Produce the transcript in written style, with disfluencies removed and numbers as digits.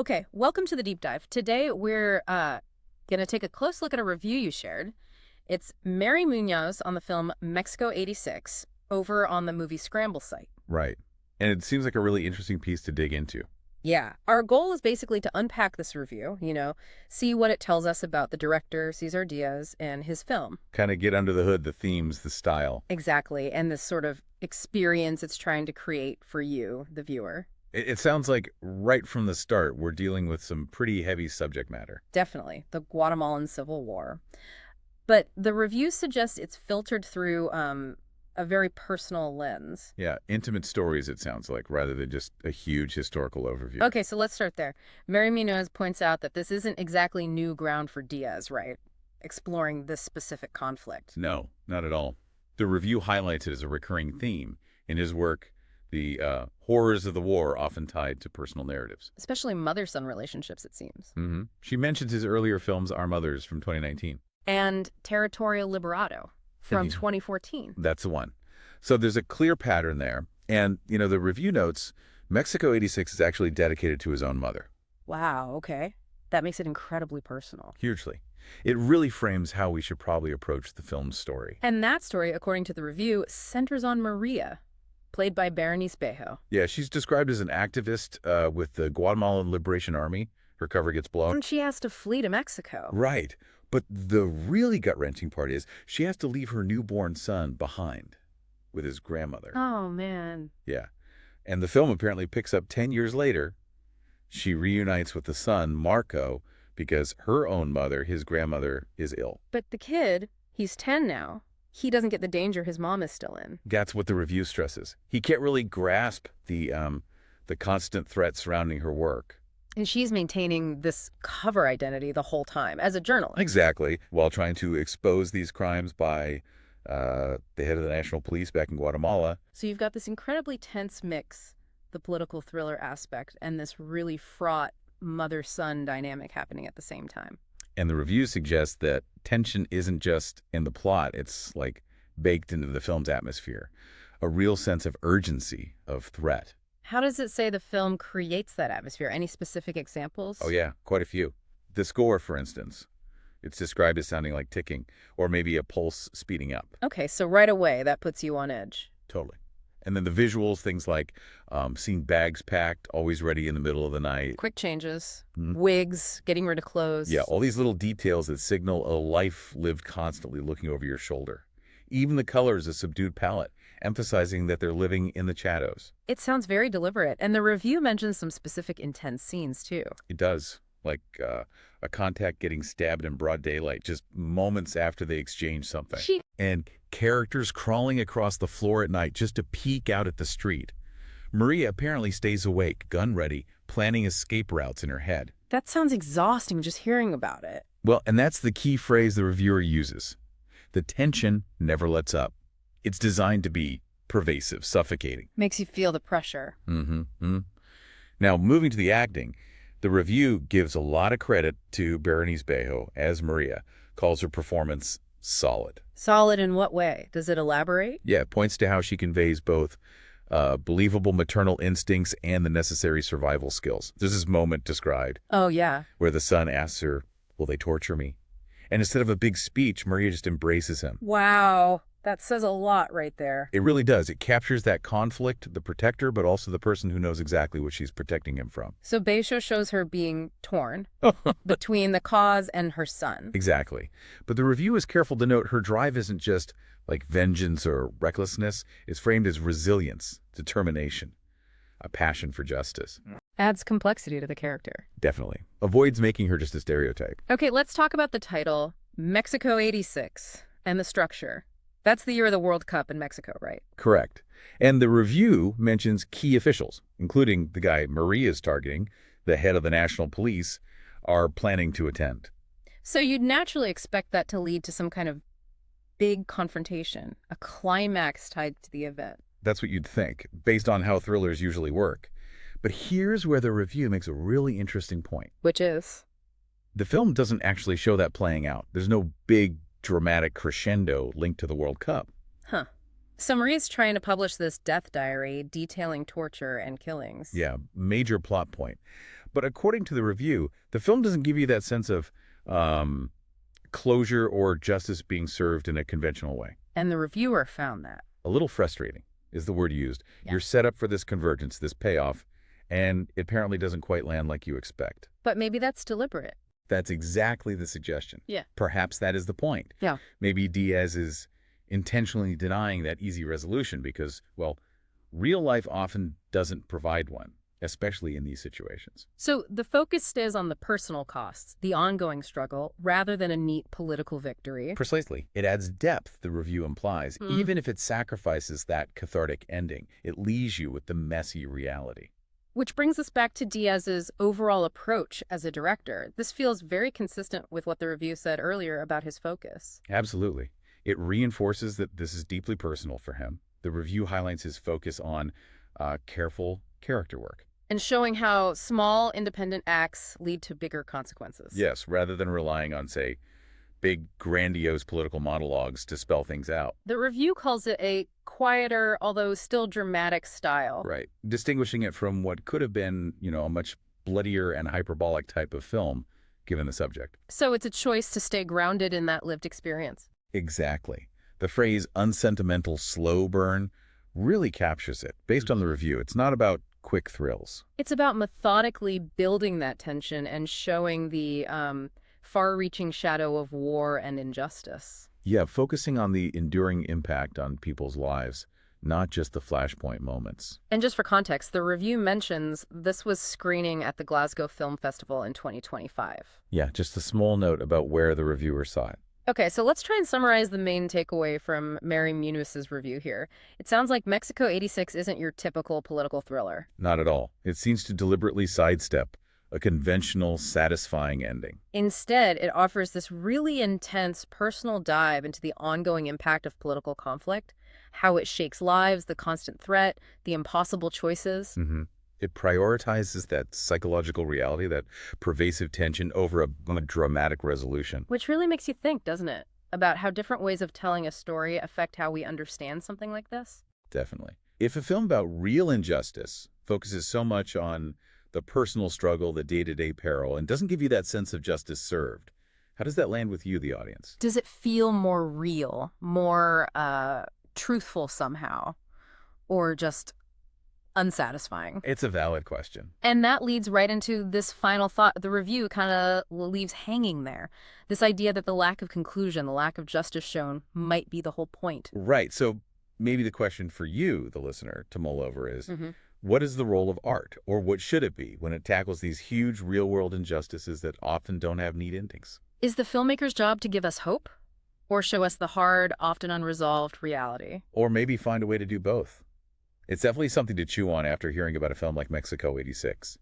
Okay, welcome to the deep dive. Today we're going to take a close look at a review you shared. It's Mary Munoz on the film Mexico '86 over on the Moviescramble site. Right. And it seems like a really interesting piece to dig into. Yeah, our goal is basically to unpack this review, see what it tells us about the director, Cesar Diaz, and his film. Kind of get under the hood, the themes, the style. Exactly, and this sort of experience it's trying to create for you, the viewer. It sounds like right from the start, we're dealing with some pretty heavy subject matter. Definitely, the Guatemalan Civil War. But the review suggests it's filtered through a very personal lens. Yeah, intimate stories, it sounds like, rather than just a huge historical overview. Okay, so let's start there. Mary Munoz points out that this isn't exactly new ground for Diaz, right? Exploring this specific conflict. No, not at all. The review highlights it as a recurring theme. In his work, the horrors of the war often tied to personal narratives. Especially mother-son relationships, it seems. She mentions his earlier films, Our Mothers, from 2019. And Territorial Liberato from 2014. That's the one. So there's a clear pattern there. And, the review notes, Mexico '86 is actually dedicated to his own mother. Wow, okay. That makes it incredibly personal. Hugely. It really frames how we should probably approach the film's story. And that story, according to the review, centers on Maria, played by Berenice Bejo. Yeah, she's described as an activist with the Guatemalan Liberation Army. Her cover gets blown. And she has to flee to Mexico. Right. But the really gut-wrenching part is she has to leave her newborn son behind with his grandmother. Oh, man. Yeah. And the film apparently picks up 10 years later. She reunites with the son, Marco, because her own mother, his grandmother, is ill. But the kid, he's 10 now. He doesn't get the danger his mom is still in. That's what the review stresses. He can't really grasp the constant threat surrounding her work. And she's maintaining this cover identity the whole time, as a journalist. Exactly, while trying to expose these crimes by the head of the national police back in Guatemala. So you've got this incredibly tense mix, the political thriller aspect, and this really fraught mother-son dynamic happening at the same time. And the review suggests that tension isn't just in the plot, it's like baked into the film's atmosphere. A real sense of urgency, of threat. How does it say the film creates that atmosphere? Any specific examples? Oh yeah, quite a few. The score, for instance. It's described as sounding like ticking, or maybe a pulse speeding up. Okay, so right away, that puts you on edge. Totally. And then the visuals, things like seeing bags packed, always ready in the middle of the night. Quick changes, wigs, getting rid of clothes. Yeah, all these little details that signal a life lived constantly looking over your shoulder. Even the colors, a subdued palette, emphasizing that they're living in the shadows. It sounds very deliberate, and the review mentions some specific intense scenes, too. It does, like a contact getting stabbed in broad daylight just moments after they exchange something. And characters crawling across the floor at night just to peek out at the street. Maria apparently stays awake, gun ready, planning escape routes in her head. That sounds exhausting just hearing about it. Well, and that's the key phrase the reviewer uses. The tension never lets up. It's designed to be pervasive, suffocating. Makes you feel the pressure. Now, moving to the acting, the review gives a lot of credit to Berenice Bejo as Maria, calls her performance solid. Solid in what way? Does it elaborate? Yeah, it points to how she conveys both believable maternal instincts and the necessary survival skills. There's this moment described. Oh, yeah. Where the son asks her, will they torture me? And instead of a big speech, Maria just embraces him. Wow. That says a lot right there. It really does. It captures that conflict, the protector, but also the person who knows exactly what she's protecting him from. So Bejo shows her being torn between the cause and her son. Exactly. But the review is careful to note her drive isn't just like vengeance or recklessness. It's framed as resilience, determination, a passion for justice. Adds complexity to the character. Definitely. Avoids making her just a stereotype. Okay, let's talk about the title, Mexico '86, and the structure. That's the year of the World Cup in Mexico, right? Correct. And the review mentions key officials, including the guy Maria's targeting, the head of the national police, are planning to attend. So you'd naturally expect that to lead to some kind of big confrontation, a climax tied to the event. That's what you'd think, based on how thrillers usually work. But here's where the review makes a really interesting point. Which is? The film doesn't actually show that playing out. There's no big dramatic crescendo linked to the World Cup. Huh. So Maria's trying to publish this death diary detailing torture and killings. Yeah, major plot point. But according to the review, the film doesn't give you that sense of um, closure or justice being served in a conventional way. And the reviewer found that. A little frustrating is the word used. Yeah. You're set up for this convergence, this payoff, and it apparently doesn't quite land like you expect. But maybe that's deliberate. That's exactly the suggestion. Yeah. Perhaps that is the point. Yeah. Maybe Diaz is intentionally denying that easy resolution because, well, real life often doesn't provide one, especially in these situations. So the focus stays on the personal costs, the ongoing struggle, rather than a neat political victory. Precisely. It adds depth, the review implies. Even if it sacrifices that cathartic ending, it leaves you with the messy reality. Which brings us back to Diaz's overall approach as a director. This feels very consistent with what the review said earlier about his focus. Absolutely. It reinforces that this is deeply personal for him. The review highlights his focus on careful character work. And showing how small, independent acts lead to bigger consequences. Yes, rather than relying on, say, big, grandiose political monologues to spell things out. The review calls it a quieter, although still dramatic style. Right. Distinguishing it from what could have been, a much bloodier and hyperbolic type of film, given the subject. So it's a choice to stay grounded in that lived experience. Exactly. The phrase unsentimental slow burn really captures it. Based on the review, it's not about quick thrills. It's about methodically building that tension and showing the far-reaching shadow of war and injustice. Yeah, focusing on the enduring impact on people's lives, not just the flashpoint moments. And just for context, the review mentions this was screening at the Glasgow Film Festival in 2025. Yeah, just a small note about where the reviewer saw it. Okay, so let's try and summarize the main takeaway from Mary Munoz's review here. It sounds like Mexico 86 isn't your typical political thriller. Not at all. It seems to deliberately sidestep a conventional, satisfying ending. Instead, it offers this really intense personal dive into the ongoing impact of political conflict, how it shakes lives, the constant threat, the impossible choices. It prioritizes that psychological reality, that pervasive tension over a dramatic resolution. Which really makes you think, doesn't it? About how different ways of telling a story affect how we understand something like this? Definitely. If a film about real injustice focuses so much on the personal struggle, the day-to-day peril, and doesn't give you that sense of justice served, how does that land with you, the audience? Does it feel more real, more truthful somehow, or just unsatisfying? It's a valid question. And that leads right into this final thought. The review kind of leaves hanging there. This idea that the lack of conclusion, the lack of justice shown might be the whole point. Right. So maybe the question for you, the listener, to mull over is, what is the role of art, or what should it be, when it tackles these huge real-world injustices that often don't have neat endings? Is the filmmaker's job to give us hope, or show us the hard, often unresolved reality? Or maybe find a way to do both. It's definitely something to chew on after hearing about a film like Mexico 86.